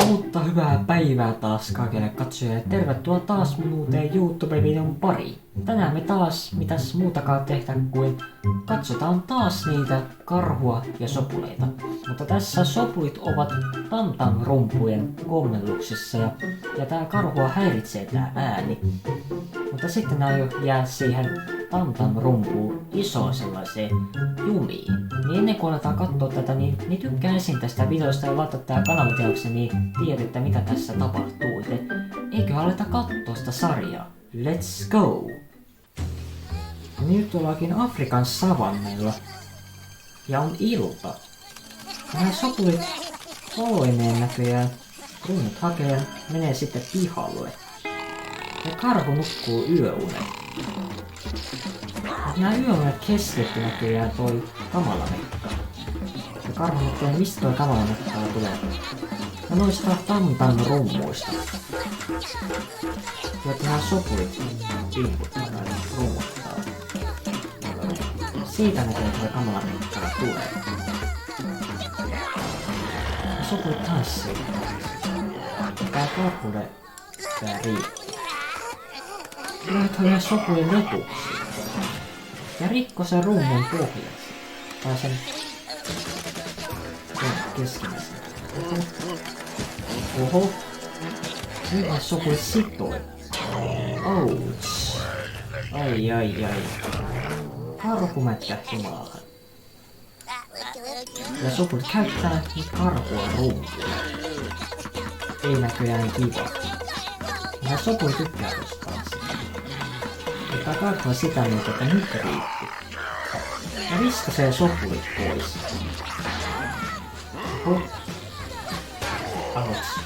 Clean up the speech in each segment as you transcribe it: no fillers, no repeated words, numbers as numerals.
Mutta hyvää päivää taas kaikille katsojille. Tervetuloa taas minun uuteen YouTube-videon pariin. Tänään me taas mitäs muutakaan tehdä kuin katsotaan taas niitä karhua ja sopuleita. Mutta tässä sopulit ovat tamtam-rumpujen kommelluksessa ja tää karhua häiritsee tää ääni. Mutta sitten nää jää siihen tamtam-rumpuun isoon sellaiseen jumiin. Niin ennen kuin aletaan katsoa tätä, niin tykkää ensin tästä videosta ja laita tää kanavatiaukseen, niin tiedätte mitä tässä tapahtuu. Eikö aleta katsoa sitä sarjaa? Let's go! Ja nyt ollaankin Afrikan savannilla. Ja on ilta. Ja nämä sopulit valoineen näköjään runnut hakee ja menee sitten pihalle. Ja karhu nukkuu yöunen. Nämä yöunet keskeytti näköjään toi kamalamekka. Ja karhu nukkuu, mistä toi kamalamekka tulee? Ja noista tamtam rummuista. Joita nämä sopulit pimputtaa tai rummuttaa. Siitä näkee, että kamalamekka tulee. Ja sopulit tanssii. Tää karhulle tää riittää. Laittoi ihan sopujen vetuksi. Ja rikko sen rummun pohjassa. Tai sen keskimmäisen. Oho. Nyt sopulit sitoi. Ouch. Ai. Karhu mätkähti maahan. Ja sopulit käyttää nyt karhua rumpuja. Ei näköjään kiva. Ja sopulit tykkää tosta taas. Tää karhu on sitä mieltä, että nyt riitti. Ja viskasee sopulit pois. Oho. Ouch.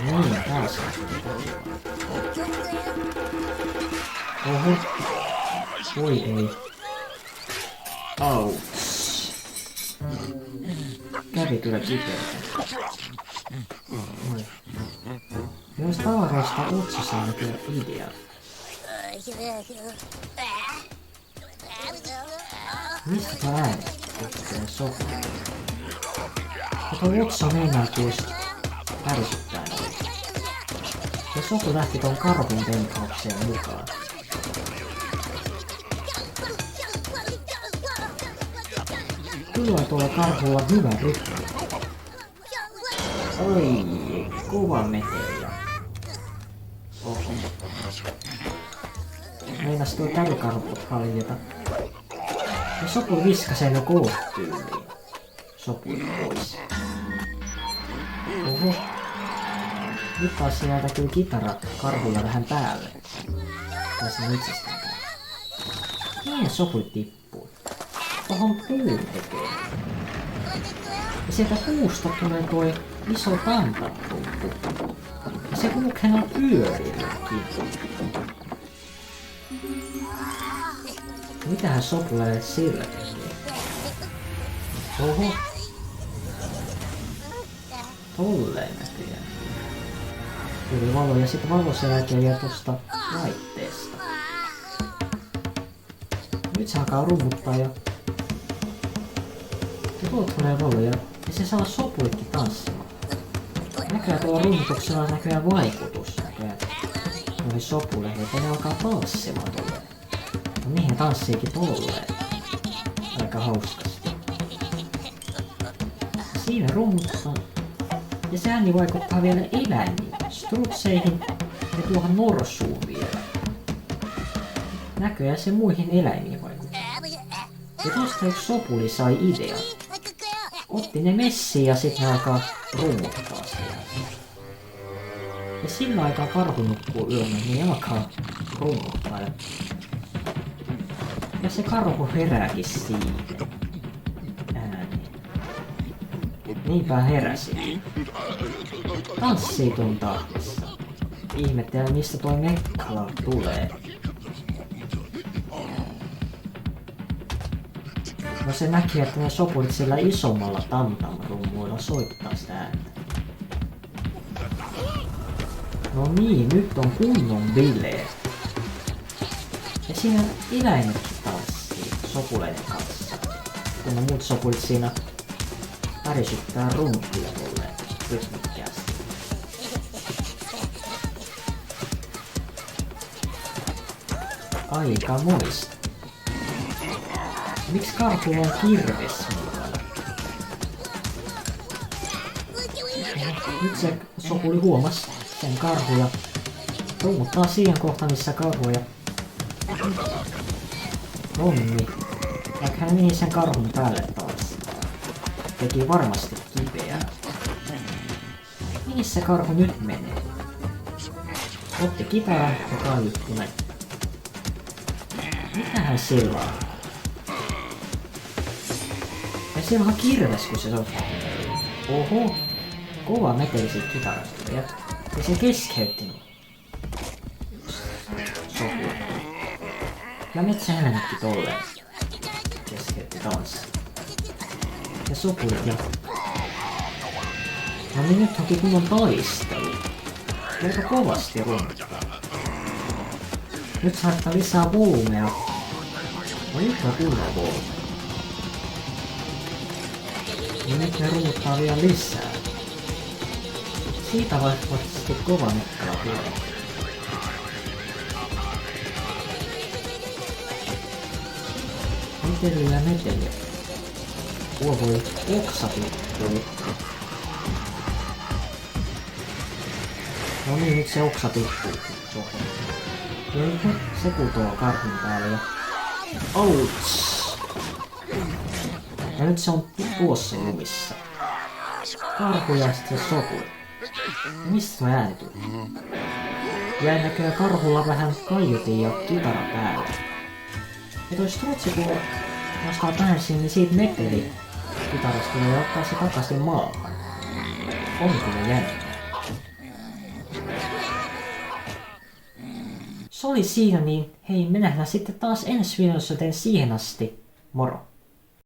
Niin, taas. Oho. Voi ei. Ouch. Kävi kyllä kipeätä. Oi. Jos tavaroista otsassa on kyllä idea. Mistä tää ääni? Tekee sopu. Mutta otsa meinaa just ärsyttää noita. Ja sopu lähti ton karhun tempaukseen mukaan. Kyllä tuolla karhulla hyvä rytmi. Oi, kova meteja. Oho. Meinas tuo tärikarput haljeta. Ja sopu viskasee ne koostyymiin. Sopu pois. Oho. Nyt taas jäätä kyllä kitara karhulla vähän päälle. Tai sen itsestäänkään. Niin sopu tippuu. Tohon puun eteen. Ja sieltä puusta tulee toi iso tamtam-rumpu. Ja se kulkenee pyörilläkin. Mitähän sopulee sillä tekee? Oho. Tolleen näköjään. Tuli valo ja sit valo sen jälkeen vielä tosta laitteesta. Nyt se alkaa rummuttaa ja tuolta tulee valo ja se saa sopulitkin tanssimaan. Näköjään tuolla rummutuksella on näköjään vaikutus näköjään. Noin sopulle, että ne alkaa tanssimaan tolleen. No niihin tanssiikin tolleen. Aika hauskasti. Siinä rummuttaa. Ja se ääni vaikuttaa vielä eläimiin, strutseihin ja tuohon norsuun vielä. Näköjään se muihin eläimiin vaikuttaa. Ja tosta yksi sopuli sai idean. Otti ne messiin ja sit ne alkaa rummuttaa siellä. Ja sillä aikaa karhu nukkuu yöllä, niin alkaa rummuttaa. Ja se karhu herääkin siitä. Ääni. Niinpä heräsi. Tanssii ton tahdissa. Ihmettelee mistä toi mekkala tulee. No se näki, että ne sopulit sillä isommalla tamtam-rummuilla soittaa sitä ääntä. No niin, nyt on kunnon bileet. Ja siinä eläimetkin tanssii sopuleiden kanssa. Kun ne muut sopulit siinä värisyttää runkuja tolleen rytmikkäästi. Aika moista. Miksi karhulla on kirves mukana? Nyt se sokuli huomas sen karhuja. Rummuttaa siihen kohtaan, missä karhuja. Onni. Vaikka hän meni sen karhun päälle taas. Teki varmasti kipeää. Mihin se karhu nyt menee? Otti kitarän ja kaiutti näin. Mitähän sillä on? Ja siellä on kirves, kun se soittaa. Oho. Kova meteli siitä kitarasta. Ja se keskeytti minua. Sopu. Ja metsähelmetkin tolleen. Keskeytti tanssi. Ja sopurit jatkuu. No niin nyt onkin kunnon taistelu. Aika kovasti runtaa. Nyt saattaa lisää voumea. No nyt on kunnon voumea. Ja nyt ne rummuttaa vielä lisää. Siitä vaikka sitten kova mekkala tulee. Meteli ja meteli. Voi oksapittu. No niin, nyt se oksa tippuu. Ja nyt se putoaa karhun päälle ja... Outs! Ja nyt se on tuossa lumissa. Karhu ja sitten se sokuli. Mistä tuo ääni tuli? Jäi näköjään karhulla vähän kaiutin ja kitara päällä. Ja toi strutsi kun nostaa päänsä, niin siitä meteli kitarasta tulee ja ottaa se takaisin maahan. On kyllä jännä. Se oli siinä niin, hei me nähdään sitten taas ensi videossa, joten siihen asti, moro!